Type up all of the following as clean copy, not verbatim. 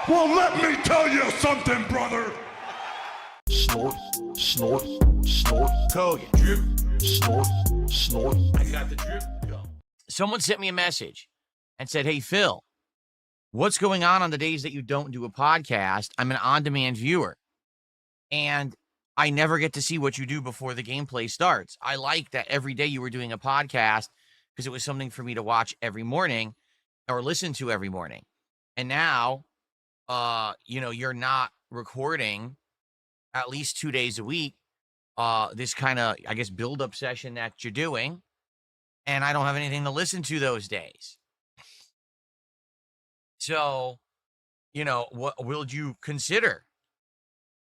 Well, let me tell you something, brother. Snort, snort, snort. Kogan. Drip, snort, snort. I got the drip. Go. Someone sent me a message and said, hey, Phil, what's going on the days that you don't do a podcast? I'm an on-demand viewer, and I never get to see what you do before the gameplay starts. I like that every day you were doing a podcast because it was something for me to watch every morning or listen to every morning. And now, you're not recording at least 2 days a week, this kind of, I guess, build-up session that you're doing, and I don't have anything to listen to those days. So, what will you consider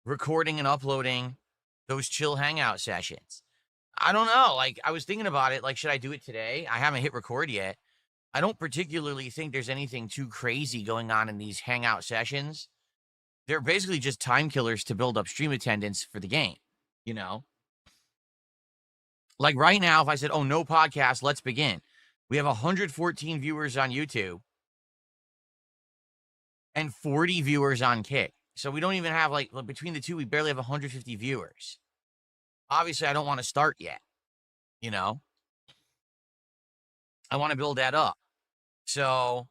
recording and uploading those chill hangout sessions? I don't know. Like, I was thinking about it. Like, should I do it today? I haven't hit record yet. I don't particularly think there's anything too crazy going on in these hangout sessions. They're basically just time killers to build up stream attendance for the game, Like right now, if I said, oh, no podcast, let's begin. We have 114 viewers on YouTube and 40 viewers on Kick. So we don't even have, between the two, we barely have 150 viewers. Obviously, I don't want to start yet, I want to build that up. So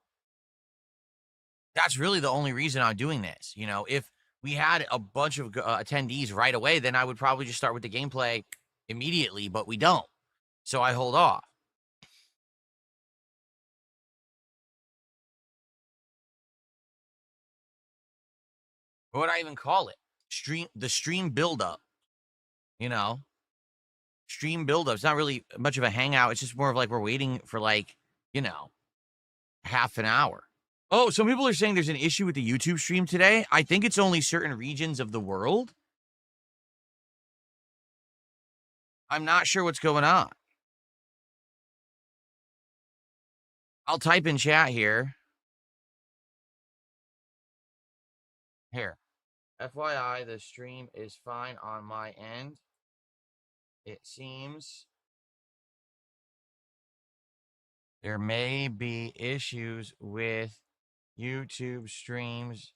that's really the only reason I'm doing this. If we had a bunch of attendees right away, then I would probably just start with the gameplay immediately, but we don't. So I hold off. What would I even call it? The stream buildup. Stream buildup. It's not really much of a hangout. It's just more of like we're waiting for half an hour. Oh, some people are saying there's an issue with the YouTube stream today. I think it's only certain regions of the world. I'm not sure what's going on. I'll type in chat here. Here. FYI, the stream is fine on my end. It seems there may be issues with YouTube streams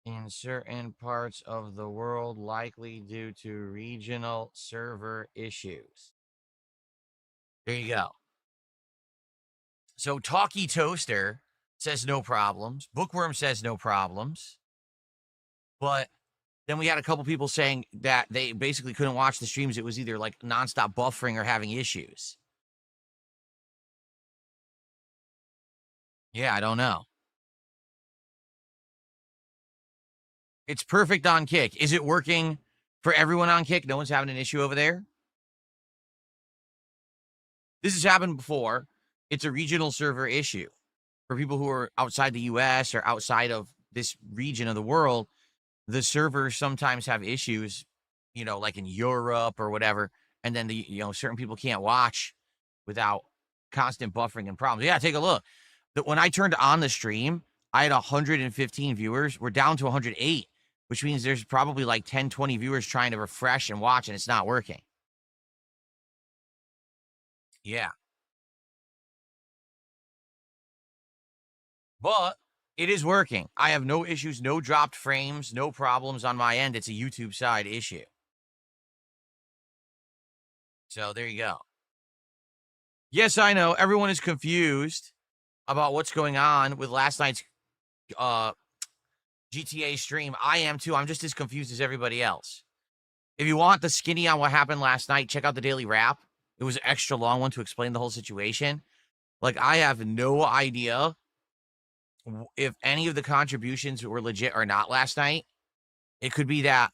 in certain parts of the world, likely due to regional server issues. There you go. So Talkie Toaster says no problems. Bookworm says no problems. But then we had a couple people saying that they basically couldn't watch the streams. It was either like nonstop buffering or having issues. Yeah, I don't know. It's perfect on Kick. Is it working for everyone on Kick? No one's having an issue over there? This has happened before. It's a regional server issue. For people who are outside the US or outside of this region of the world, the servers sometimes have issues, like in Europe or whatever. And then certain people can't watch without constant buffering and problems. Yeah, take a look. When I turned on the stream, I had 115 viewers. We're down to 108, which means there's probably like 10, 20 viewers trying to refresh and watch, and it's not working. Yeah. But it is working. I have no issues, no dropped frames, no problems on my end. It's a YouTube side issue. So there you go. Yes, I know. Everyone is confused about what's going on with last night's GTA stream. I am too. I'm just as confused as everybody else. If you want the skinny on what happened last night, check out the Daily Wrap. It was an extra long one to explain the whole situation. Like, I have no idea if any of the contributions were legit or not last night. It could be that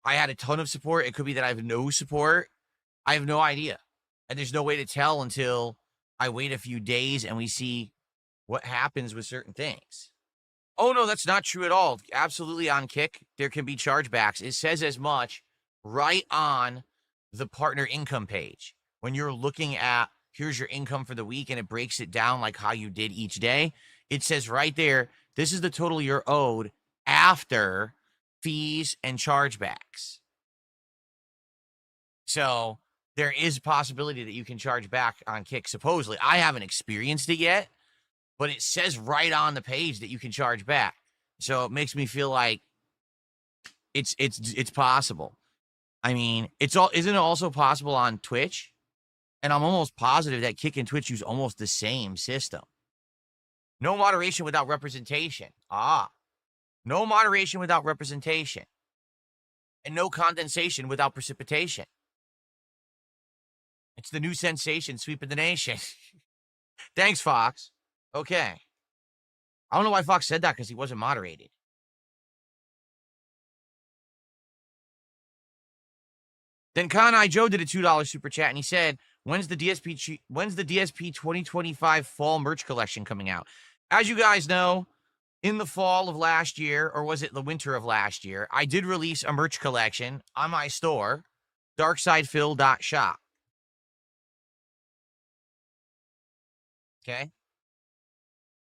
I had a ton of support. It could be that I have no support. I have no idea. And there's no way to tell until I wait a few days and we see what happens with certain things. Oh, no, that's not true at all. Absolutely on Kick, there can be chargebacks. It says as much right on the partner income page. When you're looking at, here's your income for the week, and it breaks it down like how you did each day. It says right there, this is the total you're owed after fees and chargebacks. So there is a possibility that you can charge back on Kick, supposedly. I haven't experienced it yet, but it says right on the page that you can charge back. So it makes me feel like it's possible. I mean, isn't it also possible on Twitch? And I'm almost positive that Kick and Twitch use almost the same system. No moderation without representation. No moderation without representation. And no condensation without precipitation. It's the new sensation sweeping the nation. Thanks, Fox. Okay. I don't know why Fox said that because he wasn't moderated. Then Kanai Joe did a $2 super chat and he said, when's the DSP 2025 fall merch collection coming out? As you guys know, in the fall of last year, or was it the winter of last year, I did release a merch collection on my store, darksydephil.shop. Okay?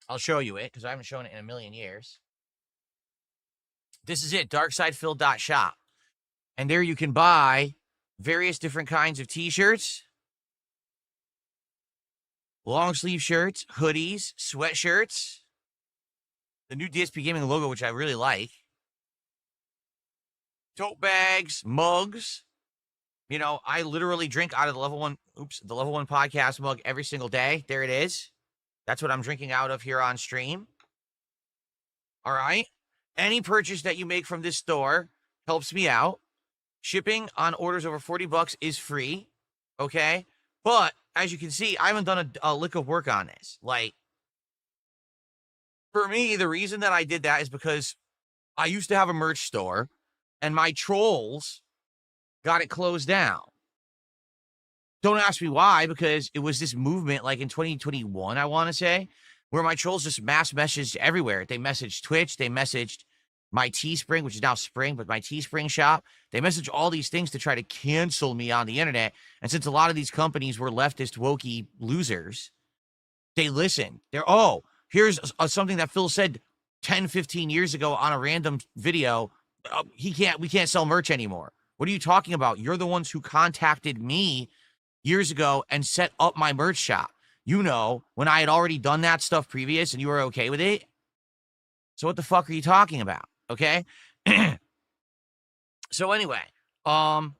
I'll show you it because I haven't shown it in a million years. This is it, darksydephil.shop. And there you can buy various different kinds of t-shirts, long sleeve shirts, hoodies, sweatshirts, the new DSP Gaming logo, which I really like, tote bags, mugs. You know, I literally drink out of the Level 1 podcast mug every single day. There it is. That's what I'm drinking out of here on stream. All right. Any purchase that you make from this store helps me out. Shipping on orders over $40 is free. Okay. But as you can see, I haven't done a lick of work on this. Like, for me, the reason that I did that is because I used to have a merch store and my trolls got it closed down. Don't ask me why, because it was this movement like in 2021, I want to say, where my trolls just mass messaged everywhere. They messaged Twitch. They messaged my Teespring, which is now Spring, but my Teespring shop. They messaged all these things to try to cancel me on the internet. And since a lot of these companies were leftist, wokey losers, they listened. Here's something that Phil said 10, 15 years ago on a random video. We can't sell merch anymore. What are you talking about? You're the ones who contacted me years ago and set up my merch shop. You know, when I had already done that stuff previous and you were okay with it. So what the fuck are you talking about? Okay. So anyway, after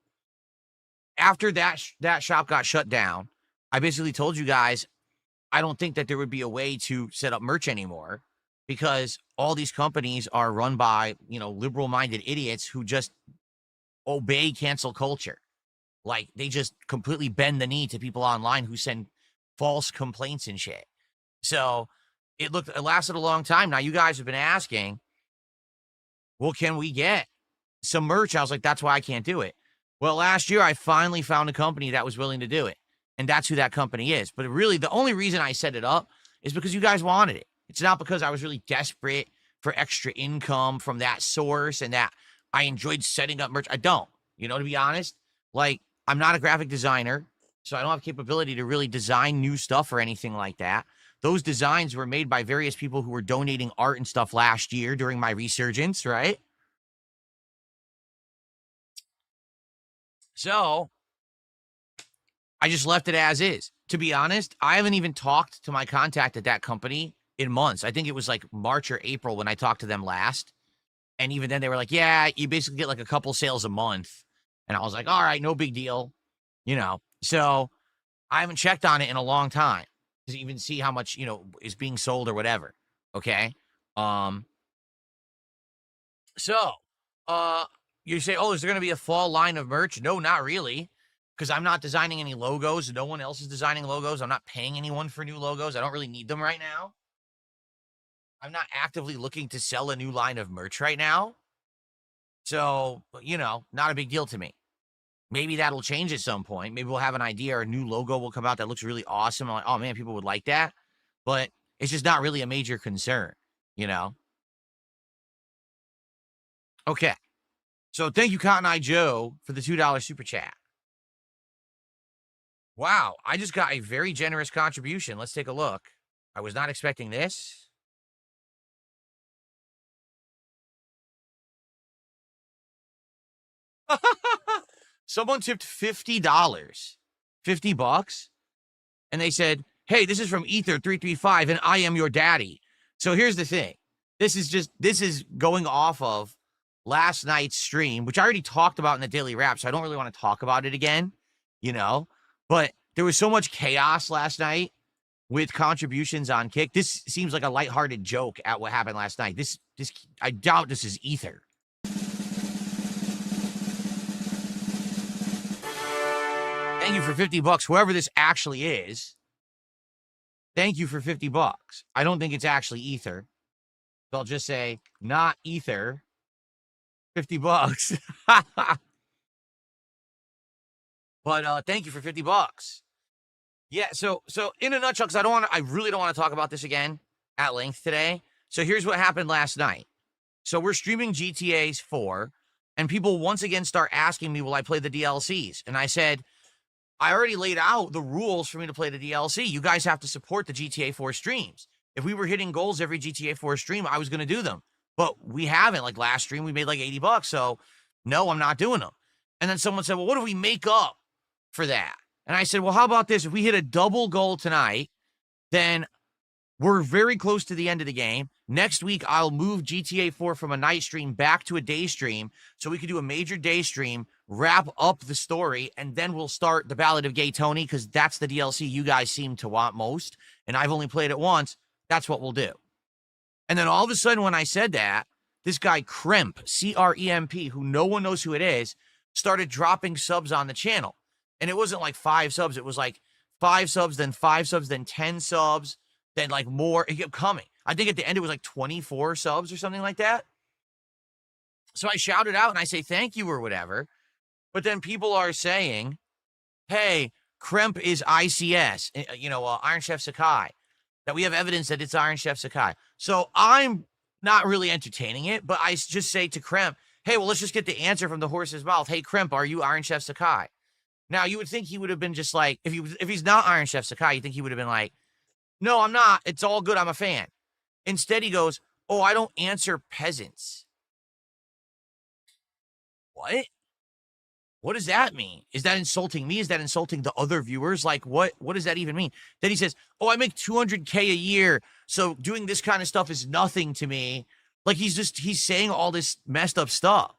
that shop got shut down, I basically told you guys, I don't think that there would be a way to set up merch anymore because all these companies are run by, liberal-minded idiots who just obey cancel culture. Like, they just completely bend the knee to people online who send false complaints and shit. So it lasted a long time. Now, you guys have been asking, well, can we get some merch? I was like, that's why I can't do it. Well, last year, I finally found a company that was willing to do it. And that's who that company is. But really, the only reason I set it up is because you guys wanted it. It's not because I was really desperate for extra income from that source and that I enjoyed setting up merch. I don't, to be honest. Like, I'm not a graphic designer, so I don't have capability to really design new stuff or anything like that. Those designs were made by various people who were donating art and stuff last year during my resurgence, right? So I just left it as is. To be honest, I haven't even talked to my contact at that company in months. I think it was like March or April when I talked to them last. And even then they were like, yeah, you basically get like a couple sales a month. And I was like, all right, no big deal. So I haven't checked on it in a long time to even see how much, is being sold or whatever. Okay. So you say, oh, is there going to be a fall line of merch? No, not really. Because I'm not designing any logos. No one else is designing logos. I'm not paying anyone for new logos. I don't really need them right now. I'm not actively looking to sell a new line of merch right now. So, not a big deal to me. Maybe that'll change at some point. Maybe we'll have an idea or a new logo will come out that looks really awesome. I'm like, oh man, people would like that. But it's just not really a major concern, Okay. So thank you, Cotton Eye Joe, for the $2 super chat. Wow, I just got a very generous contribution. Let's take a look. I was not expecting this. Someone tipped $50. $50. And they said, hey, this is from Ether335 and I am your daddy. So here's the thing. This is going off of last night's stream, which I already talked about in the daily wrap, so I don't really want to talk about it again, you know? But there was so much chaos last night with contributions on Kick. This seems like a lighthearted joke at what happened last night. This I doubt this is Ether. Thank you for $50, whoever this actually is. Thank you for $50. I don't think it's actually Ether. So I'll just say, not Ether. $50. But thank you for $50. Yeah, so in a nutshell, because I really don't want to talk about this again at length today. So here's what happened last night. So we're streaming GTA 4, and people once again start asking me, will I play the DLCs? And I said, I already laid out the rules for me to play the DLC. You guys have to support the GTA 4 streams. If we were hitting goals every GTA 4 stream, I was going to do them. But we haven't. Like last stream, we made like $80. So no, I'm not doing them. And then someone said, well, what if we make up for that? And I said, well, how about this? If we hit a double goal tonight, then we're very close to the end of the game. Next week, I'll move GTA 4 from a night stream back to a day stream so we could do a major day stream, wrap up the story, and then we'll start the Ballad of Gay Tony because that's the DLC you guys seem to want most, and I've only played it once. That's what we'll do. And then all of a sudden when I said that, this guy Cremp, C-R-E-M-P, who no one knows who it is, started dropping subs on the channel. And it wasn't like 5 subs. It was like 5 subs, then 5 subs, then 10 subs, then like more. It kept coming. I think at the end it was like 24 subs or something like that. So I shouted out and I say thank you or whatever. But then people are saying, hey, Cremp is ICS, Iron Chef Sakai. That we have evidence that it's Iron Chef Sakai. So I'm not really entertaining it, but I just say to Cremp, hey, well, let's just get the answer from the horse's mouth. Hey, Cremp, are you Iron Chef Sakai? Now, you would think he would have been just like, if he's not Iron Chef Sakai, you think he would have been like, no, I'm not. It's all good. I'm a fan. Instead, he goes, oh, I don't answer peasants. What? What does that mean? Is that insulting me? Is that insulting the other viewers? Like, what does that even mean? Then he says, oh, I make $200K a year, so doing this kind of stuff is nothing to me. Like, he's saying all this messed up stuff,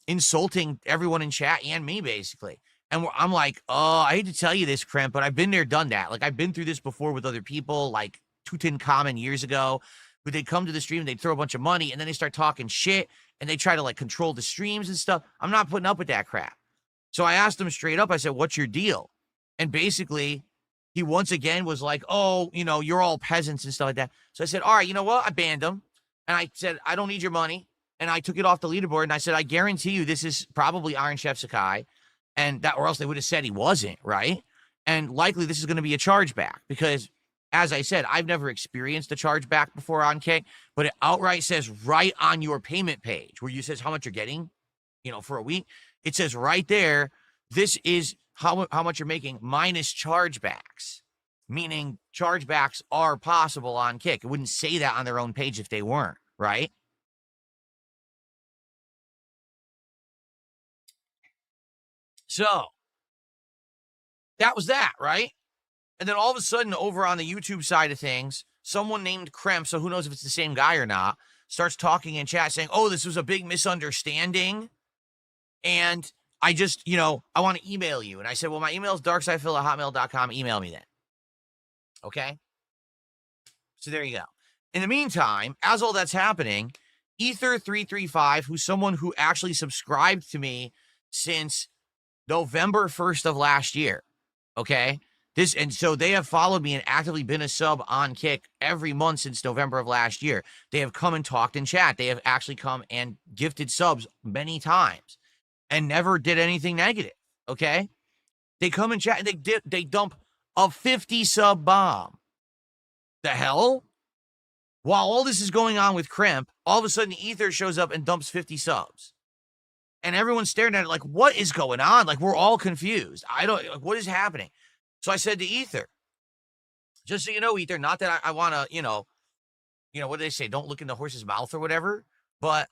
insulting everyone in chat and me, basically. And I'm like, oh, I hate to tell you this, Cremp, but I've been there, done that. Like, I've been through this before with other people, like Tutankhamun years ago, who they'd come to the stream, they'd throw a bunch of money, and then they start talking shit, and they try to, like, control the streams and stuff. I'm not putting up with that crap. So I asked him straight up, I said, what's your deal? And basically, he once again was like, oh, you're all peasants and stuff like that. So I said, all right, you know what? I banned him. And I said, I don't need your money. And I took it off the leaderboard, and I said, I guarantee you this is probably Iron Chef Sakai. And that, or else they would have said he wasn't, right? And likely this is going to be a chargeback because, as I said, I've never experienced a chargeback before on Kick, but it outright says right on your payment page where you says how much you're getting, for a week. It says right there, this is how much you're making minus chargebacks, meaning chargebacks are possible on Kick. It wouldn't say that on their own page if they weren't, right? So that was that, right? And then all of a sudden, over on the YouTube side of things, someone named Kremp, so who knows if it's the same guy or not, starts talking in chat saying, oh, this was a big misunderstanding. And I just, I want to email you. And I said, well, my email is darksydephil@hotmail.com. Email me then. Okay? So there you go. In the meantime, as all that's happening, Ether335, who's someone who actually subscribed to me since November 1st of last year, okay? And so they have followed me and actively been a sub on Kick every month since November of last year. They have come and talked in chat. They have actually come and gifted subs many times and never did anything negative, okay? They come and chat and they dump a 50 sub bomb. The hell? While all this is going on with Crimp, all of a sudden Ether shows up and dumps 50 subs. And everyone's staring at it like, what is going on? Like, we're all confused. What is happening? So I said to Ether, just so you know, Ether, not that I want to, what do they say? Don't look in the horse's mouth or whatever. But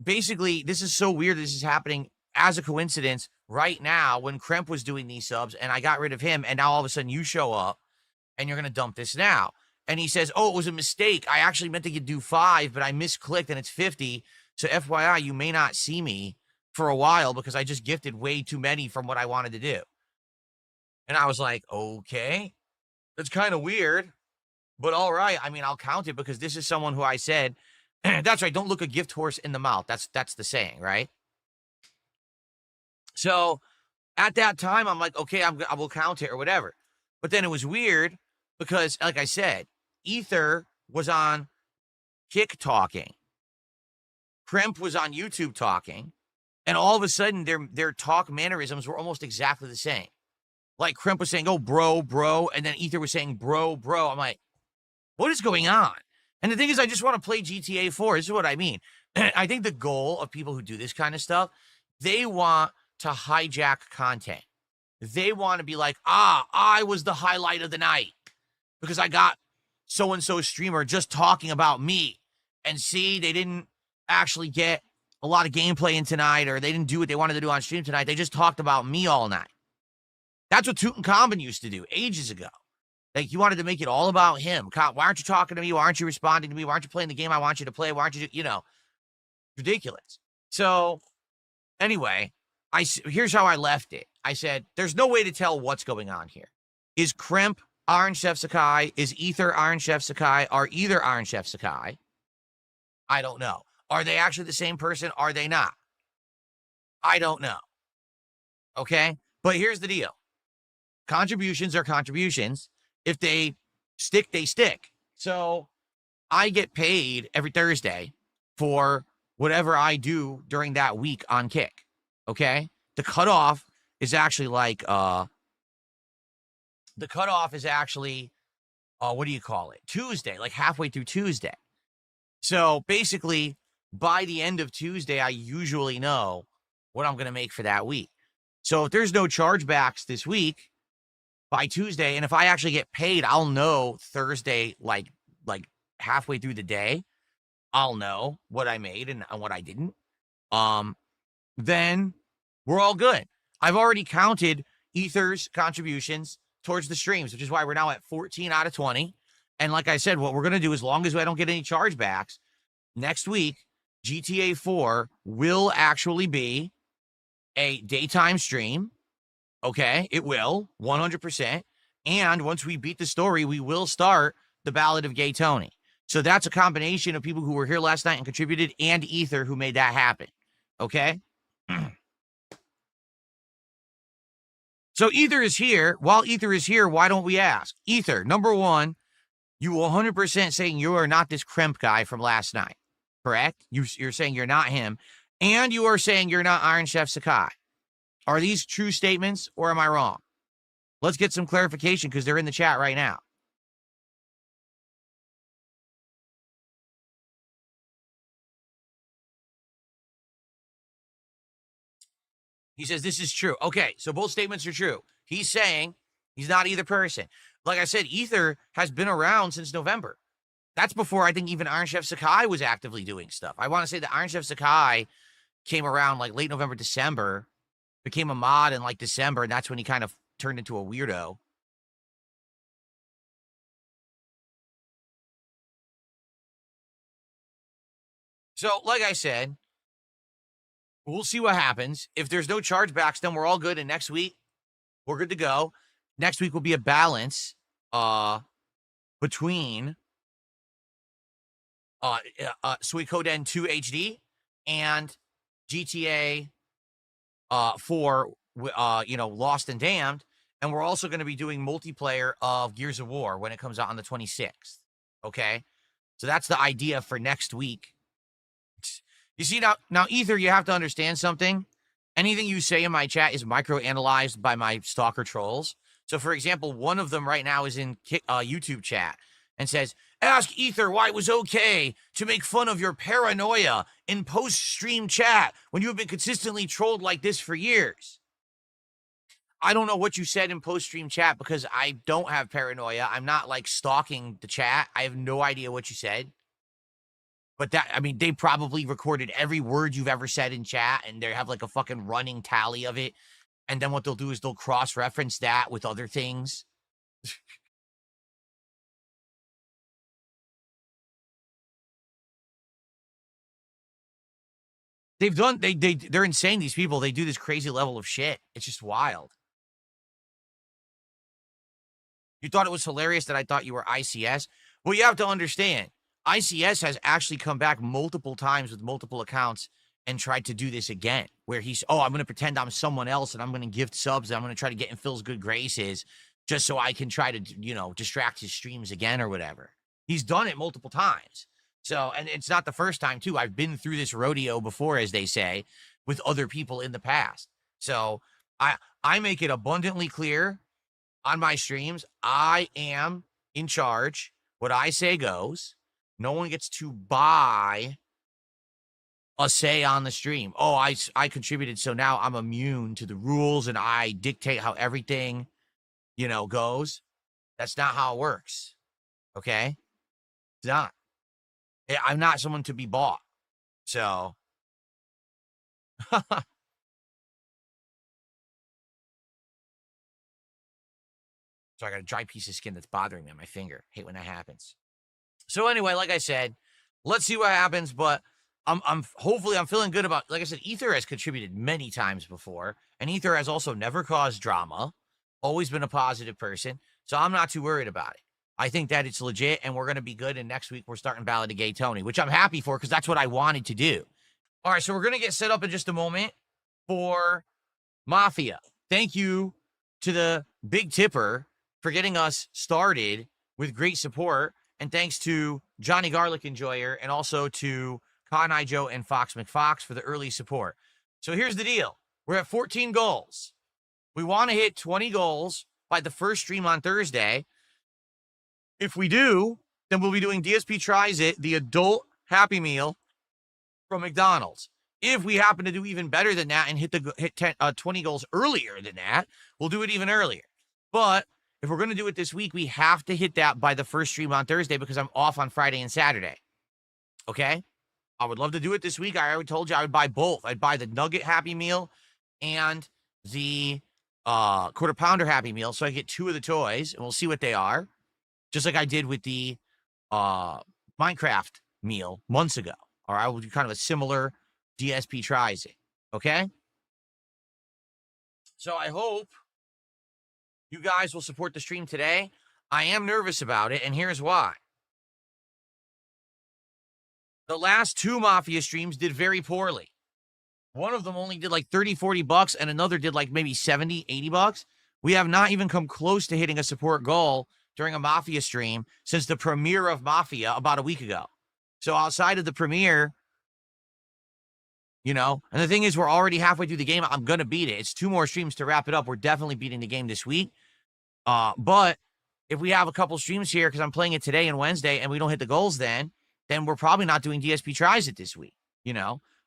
basically, this is so weird. This is happening as a coincidence right now when Kremp was doing these subs and I got rid of him. And now all of a sudden you show up and you're going to dump this now. And he says, oh, it was a mistake. I actually meant to do 5, but I misclicked and it's 50. So FYI, you may not see me for a while because I just gifted way too many from what I wanted to do. And I was like, okay, that's kind of weird, but all right. I mean, I'll count it because this is someone who I said, that's right, don't look a gift horse in the mouth. That's the saying, right? So at that time, I'm like, okay, I will count it or whatever. But then it was weird because, like I said, Ether was on Kick talking. Crimp was on YouTube talking. And all of a sudden, their talk mannerisms were almost exactly the same. Like Crimp was saying, oh, bro. And then Ether was saying, bro. I'm like, what is going on? And the thing is, I just want to play GTA 4. This is what I mean. I think the goal of people who do this kind of stuff, they want to hijack content. They want to be like, I was the highlight of the night because I got so-and-so streamer just talking about me. And see, they didn't actually get a lot of gameplay in tonight, or they didn't do what they wanted to do on stream tonight. They just talked about me all night. That's what Tutankhamun used to do ages ago. Like, he wanted to make it all about him. Why aren't you talking to me? Why aren't you responding to me? Why aren't you playing the game I want you to play? Why aren't you, ridiculous. So, anyway, here's how I left it. I said, there's no way to tell what's going on here. Is Crimp Iron Chef Sakai? Is Ether Iron Chef Sakai? Are either Iron Chef Sakai? I don't know. Are they actually the same person? Are they not? I don't know. Okay? But here's the deal. Contributions are contributions. If they stick, they stick. So I get paid every Thursday for whatever I do during that week on Kick. Okay? The cutoff is actually like, what do you call it? Tuesday, like halfway through Tuesday. So basically, by the end of Tuesday, I usually know what I'm going to make for that week. So if there's no chargebacks this week, by Tuesday, and if I actually get paid, I'll know Thursday, like halfway through the day, I'll know what I made and what I didn't. Then we're all good. I've already counted Ether's contributions towards the streams, which is why we're now at 14 out of 20. And like I said, what we're going to do, as long as I don't get any chargebacks, next week, GTA 4 will actually be a daytime stream. Okay, it will, 100%. And once we beat the story, we will start the Ballad of Gay Tony. So that's a combination of people who were here last night and contributed, and Ether who made that happen. Okay? So Ether is here. While Ether is here, why don't we ask? Ether, number one, you 100% saying you are not this Crimp guy from last night, correct? You're saying you're not him. And you are saying you're not Iron Chef Sakai. Are these true statements, or am I wrong? Let's get some clarification because they're in the chat right now. He says this is true. Okay, so both statements are true. He's saying he's not either person. Like I said, Ether has been around since November. That's before I think even Iron Chef Sakai was actively doing stuff. I want to say that Iron Chef Sakai came around like late November, December, became a mod in like December, and that's when he kind of turned into a weirdo. So, like I said, we'll see what happens. If there's no chargebacks, then we're all good. And next week, we're good to go. Next week will be a balance between Suikoden 2 HD and GTA 4, Lost and Damned. And we're also going to be doing multiplayer of Gears of War when it comes out on the 26th. Okay? So that's the idea for next week. You see, now, Ether, you have to understand something. Anything you say in my chat is micro-analyzed by my stalker trolls. So, for example, one of them right now is in YouTube chat and says, ask Ether why it was okay to make fun of your paranoia in post-stream chat when you have been consistently trolled like this for years. I don't know what you said in post-stream chat because I don't have paranoia. I'm not, like, stalking the chat. I have no idea what you said. But they probably recorded every word you've ever said in chat, and they have like a fucking running tally of it. And then what they'll do is they'll cross-reference that with other things. They're insane, these people. They do this crazy level of shit. It's just wild. You thought it was hilarious that I thought you were ICS? Well, you have to understand, ICS has actually come back multiple times with multiple accounts and tried to do this again, where he's, I'm going to pretend I'm someone else and I'm going to gift subs and I'm going to try to get in Phil's good graces just so I can try to, distract his streams again or whatever. He's done it multiple times. So, and it's not the first time, too. I've been through this rodeo before, as they say, with other people in the past. So, I make it abundantly clear on my streams, I am in charge. What I say goes. No one gets to buy a say on the stream. Oh, I contributed, so now I'm immune to the rules and I dictate how everything, goes. That's not how it works. Okay? It's not. I'm not someone to be bought. So. So I got a dry piece of skin that's bothering me on my finger. Hate when that happens. So anyway, like I said, let's see what happens. But I'm hopefully I'm feeling good about. Like I said, Ether has contributed many times before, and Ether has also never caused drama. Always been a positive person, so I'm not too worried about it. I think that it's legit, and we're gonna be good. And next week we're starting Ballad of Gay Tony, which I'm happy for because that's what I wanted to do. All right, so we're gonna get set up in just a moment for Mafia. Thank you to the Big Tipper for getting us started with great support. And thanks to Johnny Garlic Enjoyer and also to Con Joe and Fox McFox for the early support. So here's the deal. We're at 14 goals. We want to hit 20 goals by the first stream on Thursday. If we do, then we'll be doing DSP Tries It, the adult Happy Meal from McDonald's. If we happen to do even better than that and hit 20 goals earlier than that, we'll do it even earlier. But if we're going to do it this week, we have to hit that by the first stream on Thursday because I'm off on Friday and Saturday. Okay? I would love to do it this week. I already told you I would buy both. I'd buy the Nugget Happy Meal and the Quarter Pounder Happy Meal so I get two of the toys, and we'll see what they are. Just like I did with the Minecraft meal months ago. All right? We'll do kind of a similar DSP Tries It. Okay? So I hope you guys will support the stream today. I am nervous about it, and here's why. The last two Mafia streams did very poorly. One of them only did like 30, 40 bucks, and another did like maybe 70, 80 bucks. We have not even come close to hitting a support goal during a Mafia stream since the premiere of Mafia about a week ago. So outside of the premiere, and the thing is, we're already halfway through the game. I'm going to beat it. It's 2 more streams to wrap it up. We're definitely beating the game this week. But if we have a couple streams here, because I'm playing it today and Wednesday, and we don't hit the goals then we're probably not doing DSP Tries It this week,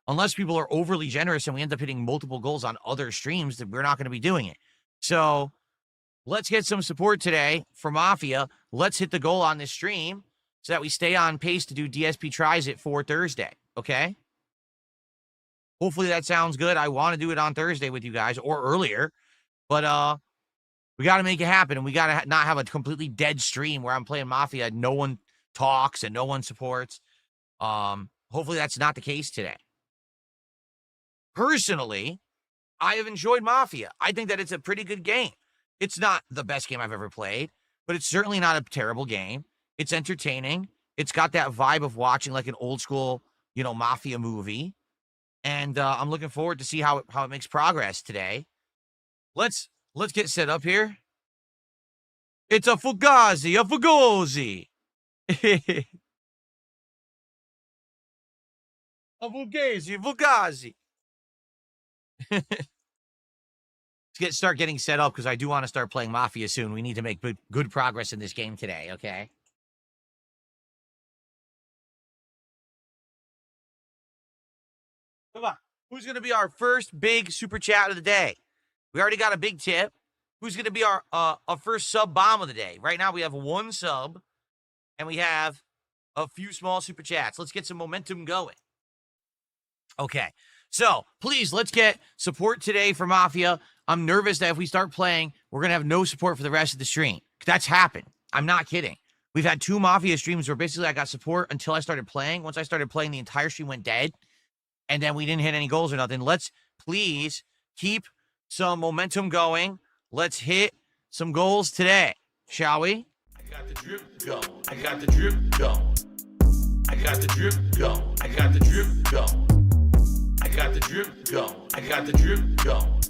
Unless people are overly generous and we end up hitting multiple goals on other streams, then we're not going to be doing it. So let's get some support today for Mafia. Let's hit the goal on this stream so that we stay on pace to do DSP Tries It for Thursday, okay? Hopefully that sounds good. I want to do it on Thursday with you guys or earlier, but we got to make it happen, and we got to not have a completely dead stream where I'm playing Mafia and no one talks and no one supports. Hopefully that's not the case today. Personally, I have enjoyed Mafia. I think that it's a pretty good game. It's not the best game I've ever played, but it's certainly not a terrible game. It's entertaining. It's got that vibe of watching like an old school, Mafia movie. And I'm looking forward to see how it makes progress today. Let's get set up here. It's a Fugazi, a Fugozi. A Fugazi. Let's start getting set up because I do want to start playing Mafia soon. We need to make good progress in this game today, okay? Come on. Who's going to be our first big super chat of the day? We already got a big tip. Who's going to be our first sub bomb of the day? Right now we have 1 sub, and we have a few small super chats. Let's get some momentum going. Okay, so please, let's get support today for Mafia. I'm nervous that if we start playing, we're going to have no support for the rest of the stream. That's happened. I'm not kidding. We've had 2 Mafia streams where basically I got support until I started playing. Once I started playing, the entire stream went dead. and then we didn't hit any goals or nothing. Let's please keep some momentum going. Let's hit some goals today, shall we? I got the drip go. I got the drip go. I got the drip go. I got the drip go. I got the drip go. I got the drip go.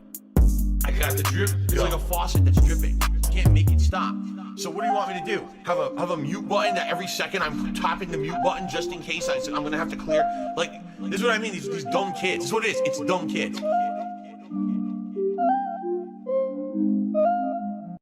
I got the drip go. It's like a faucet that's dripping. You can't make it stop. So what do you want me to do? Have a mute button that every second I'm tapping the mute button just in case I'm gonna have to clear? Like, this is what I mean, these dumb kids. This is what it is, it's dumb kids.